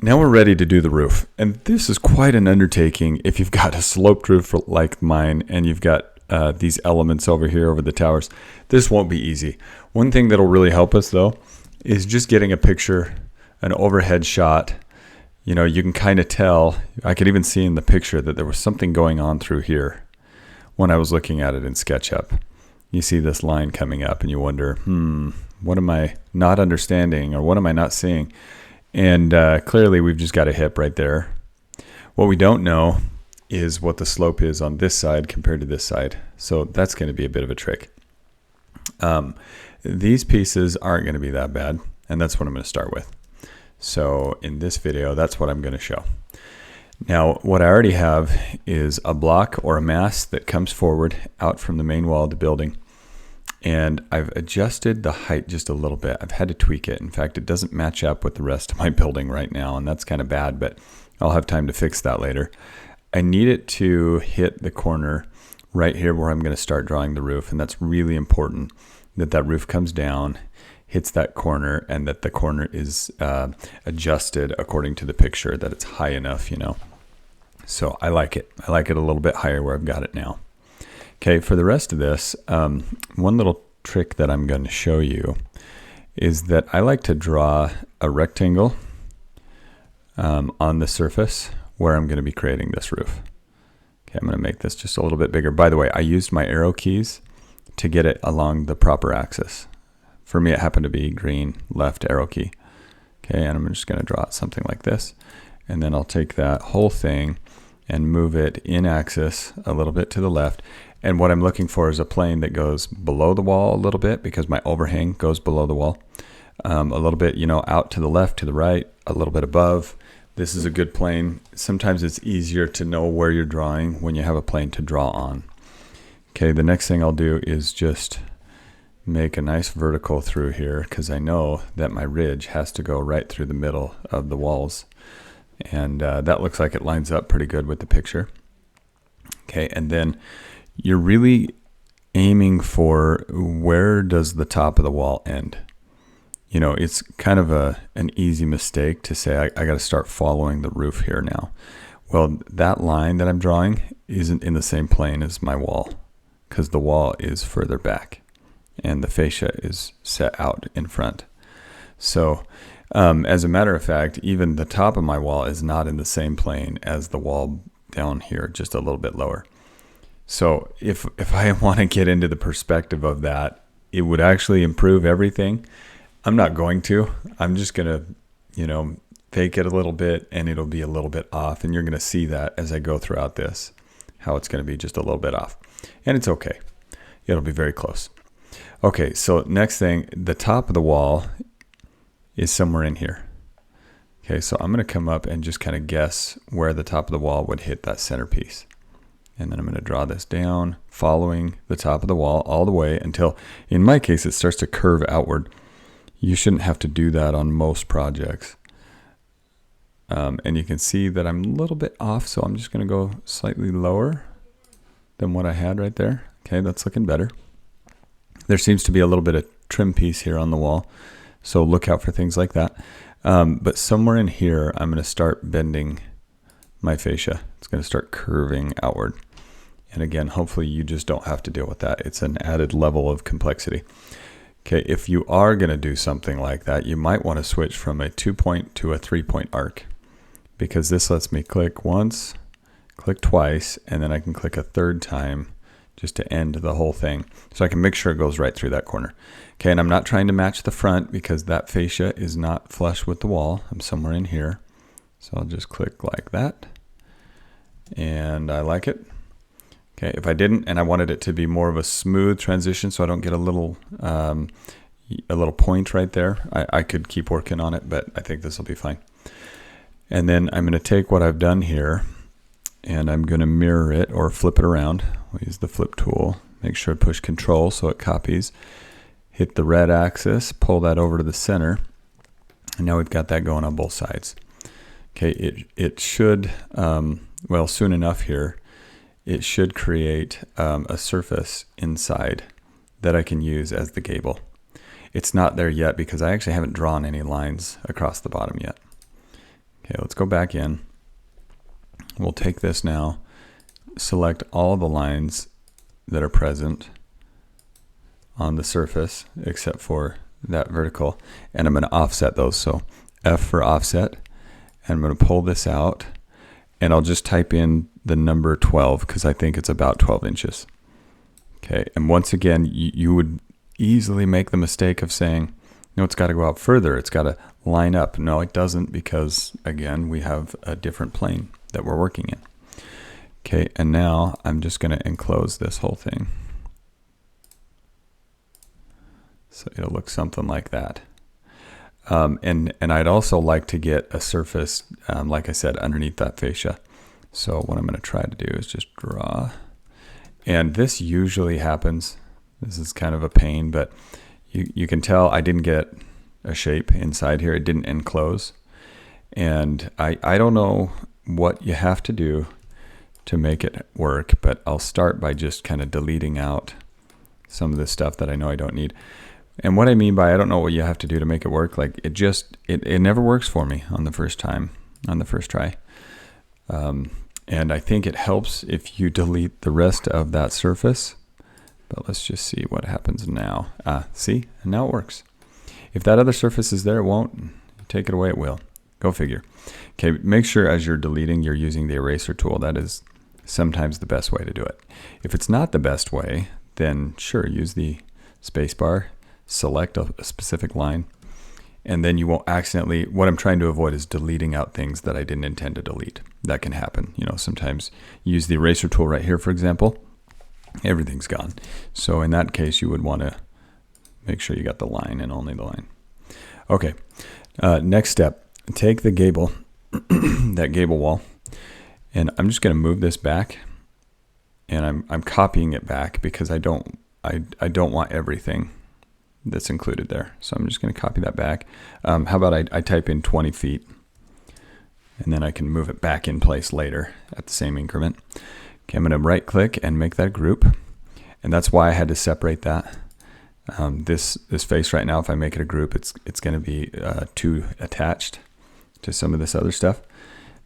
now we're ready to do the roof. And this is quite an undertaking if you've got a sloped roof like mine and you've got these elements over here over the towers. This won't be easy. One thing that'll really help us though is just getting a picture, an overhead shot. You know, you can kind of tell, I could even see in the picture that there was something going on through here when I was looking at it in SketchUp. You see this line coming up and you wonder, what am I not understanding or what am I not seeing? And clearly we've just got a hip right there. What we don't know is what the slope is on this side compared to this side. So that's going to be a bit of a trick. These pieces aren't going to be that bad, and that's what I'm going to start with. So in this video, that's what I'm going to show. Now, what I already have is a block or a mass that comes forward out from the main wall of the building. And I've adjusted the height just a little bit. I've had to tweak it. In fact, it doesn't match up with the rest of my building right now, and that's kind of bad, but I'll have time to fix that later. I need it to hit the corner right here where I'm going to start drawing the roof, and that's really important that that roof comes down, hits that corner, and that the corner is adjusted according to the picture, that it's high enough, you know. So I like it. I like it a little bit higher where I've got it now. Okay, for the rest of this, one little trick that I'm going to show you is that I like to draw a rectangle on the surface where I'm going to be creating this roof. Okay, I'm going to make this just a little bit bigger. By the way, I used my arrow keys to get it along the proper axis. For me, it happened to be green left arrow key. Okay, and I'm just going to draw it something like this. And then I'll take that whole thing and move it in axis a little bit to the left. And what I'm looking for is a plane that goes below the wall a little bit, because my overhang goes below the wall. A little bit, you know, out to the left, to the right, a little bit above. This is a good plane. Sometimes it's easier to know where you're drawing when you have a plane to draw on. Okay, the next thing I'll do is just make a nice vertical through here, because I know that my ridge has to go right through the middle of the walls. And that looks like it lines up pretty good with the picture. Okay, and then you're really aiming for where does the top of the wall end. You know, it's kind of an easy mistake to say, I got to start following the roof here now. Well, that line that I'm drawing isn't in the same plane as my wall, because the wall is further back and the fascia is set out in front. So as a matter of fact, even the top of my wall is not in the same plane as the wall down here, just a little bit lower. So if I want to get into the perspective of that, it would actually improve everything. I'm not going to. I'm just going to, you know, fake it a little bit, and it'll be a little bit off. And you're going to see that as I go throughout this, how it's going to be just a little bit off. And it's okay. It'll be very close. Okay, so next thing, the top of the wall is somewhere in here. Okay, so I'm going to come up and just kind of guess where the top of the wall would hit that centerpiece. And then I'm going to draw this down, following the top of the wall all the way until, in my case, it starts to curve outward. You shouldn't have to do that on most projects. And you can see that I'm a little bit off, so I'm just going to go slightly lower than what I had right there. Okay, that's looking better. There seems to be a little bit of trim piece here on the wall, so look out for things like that. But somewhere in here, I'm going to start bending my fascia. It's going to start curving outward. And again, hopefully you just don't have to deal with that. It's an added level of complexity. Okay, if you are going to do something like that, you might want to switch from a 2-point to a 3-point arc, because this lets me click once, click twice, and then I can click a third time just to end the whole thing. So I can make sure it goes right through that corner. Okay, and I'm not trying to match the front because that fascia is not flush with the wall. I'm somewhere in here. So I'll just click like that. And I like it. Okay, if I didn't and I wanted it to be more of a smooth transition so I don't get a little point right there, I could keep working on it, but I think this will be fine. And then I'm going to take what I've done here and I'm going to mirror it or flip it around. We'll use the flip tool. Make sure I push Control so it copies. Hit the red axis, pull that over to the center, and now we've got that going on both sides. Okay, it should, well, soon enough here, it should create a surface inside that I can use as the gable. It's not there yet because I actually haven't drawn any lines across the bottom yet. Okay, let's go back in. We'll take this now, select all the lines that are present on the surface except for that vertical, and I'm going to offset those. So F for offset, and I'm going to pull this out, and I'll just type in the number 12 because I think it's about 12 inches. Okay, and once again, you would easily make the mistake of saying, no, it's got to go out further. It's got to line up. No, it doesn't, because again, we have a different plane that we're working in. Okay, and now I'm just going to enclose this whole thing. So it'll look something like that. And I'd also like to get a surface, like I said, underneath that fascia. So what I'm going to try to do is just draw. And this usually happens. This is kind of a pain, but you can tell I didn't get a shape inside here. It didn't enclose. And I don't know what you have to do to make it work, but I'll start by just kind of deleting out some of the stuff that I know I don't need. And what I mean by I don't know what you have to do to make it work, like it never works for me on the first time, on the first try. And I think it helps if you delete the rest of that surface. But let's just see what happens now. See, and now it works. If that other surface is there, it won't. Take it away, it will. Go figure. Okay, make sure as you're deleting, you're using the eraser tool. That is sometimes the best way to do it. If it's not the best way, then sure, use the space bar, select a specific line, and then you won't accidentally, what I'm trying to avoid is deleting out things that I didn't intend to delete. That can happen. You know, sometimes use the eraser tool right here, for example, everything's gone. So in that case, you would want to make sure you got the line and only the line. Okay, next step, take the gable, that gable wall, and I'm just going to move this back, and I'm copying it back because I don't want everything that's included there. So I'm just going to copy that back. How about I type in 20 feet, and then I can move it back in place later at the same increment. Okay, I'm going to right click and make that group, and that's why I had to separate that. This face right now, if I make it a group, it's going to be too attached to some of this other stuff.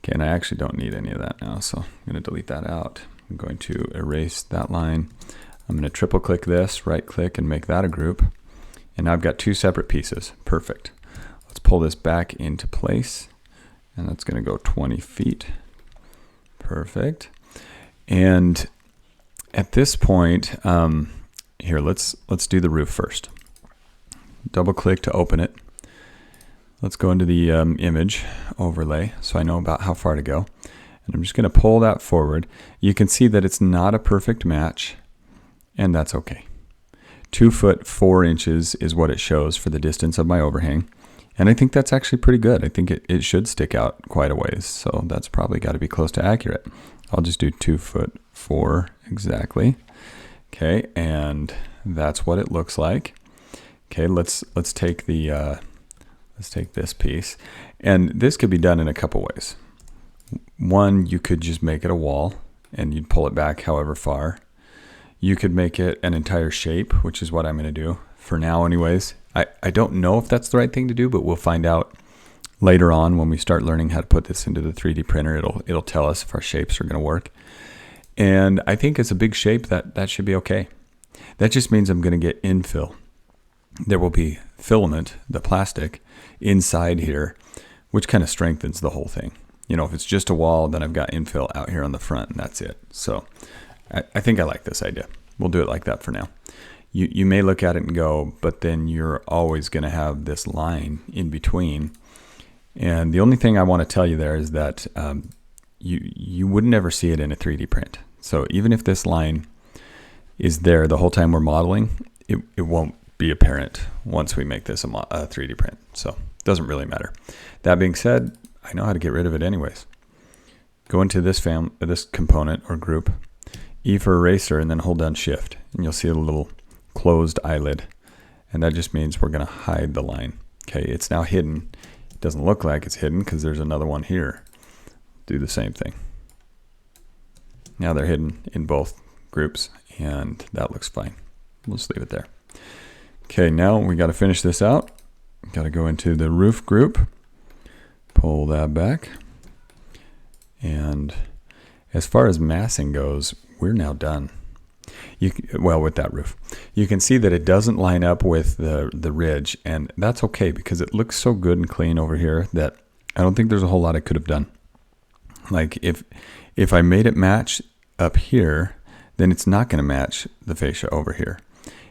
Okay, and I actually don't need any of that now, so I'm going to delete that out. I'm going to erase that line. I'm going to triple click this, right click, and make that a group. And now I've got two separate pieces. Perfect. Let's pull this back into place, and that's going to go 20 feet. Perfect. And at this point, here, let's do the roof first. Double click to open it. Let's go into the image overlay so I know about how far to go. And I'm just going to pull that forward. You can see that it's not a perfect match, and that's okay. 2 foot 4 inches is what it shows for the distance of my overhang. And I think that's actually pretty good. I think it should stick out quite a ways. So that's probably got to be close to accurate. I'll just do 2 foot 4 exactly. Okay, and that's what it looks like. Okay, let's take the let's take this piece, and this could be done in a couple ways. One, you could just make it a wall, and you'd pull it back however far. You could make it an entire shape, which is what I'm going to do for now, anyways. I don't know if that's the right thing to do, but we'll find out later on when we start learning how to put this into the 3D printer. It'll tell us if our shapes are going to work. And I think it's a big shape that should be okay. That just means I'm going to get infill. There will be filament, the plastic, inside here, which kind of strengthens the whole thing. You know, if it's just a wall, then I've got infill out here on the front, and that's it. So I think I like this idea. We'll do it like that for now. You may look at it and go, but then you're always going to have this line in between. And the only thing I want to tell you there is that you would never see it in a 3D print. So even if this line is there the whole time we're modeling, it won't be apparent once we make this a 3D print. So it doesn't really matter. That being said, I know how to get rid of it anyways. Go into this component or group, E for eraser, and then hold down Shift, and you'll see a little closed eyelid, and that just means we're going to hide the line. Okay, it's now hidden. It doesn't look like it's hidden because there's another one here. Do the same thing. Now they're hidden in both groups, and that looks fine. We'll just leave it there. Okay, now we got to finish this out. Got to go into the roof group, pull that back. And as far as massing goes, we're now done. Well, with that roof, you can see that it doesn't line up with the ridge, and that's okay because it looks so good and clean over here that I don't think there's a whole lot I could have done. Like if I made it match up here, then it's not going to match the fascia over here.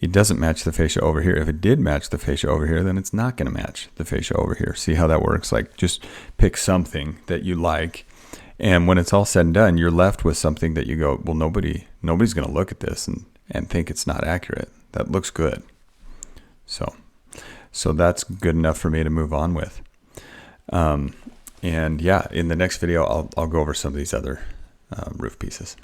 It doesn't match the fascia over here. If it did match the fascia over here, then it's not going to match the fascia over here. See how that works? Like, just pick something that you like, and when it's all said and done, you're left with something that you go, well, nobody's going to look at this and think it's not accurate. That looks good. So that's good enough for me to move on with. And yeah, in the next video, I'll go over some of these other roof pieces.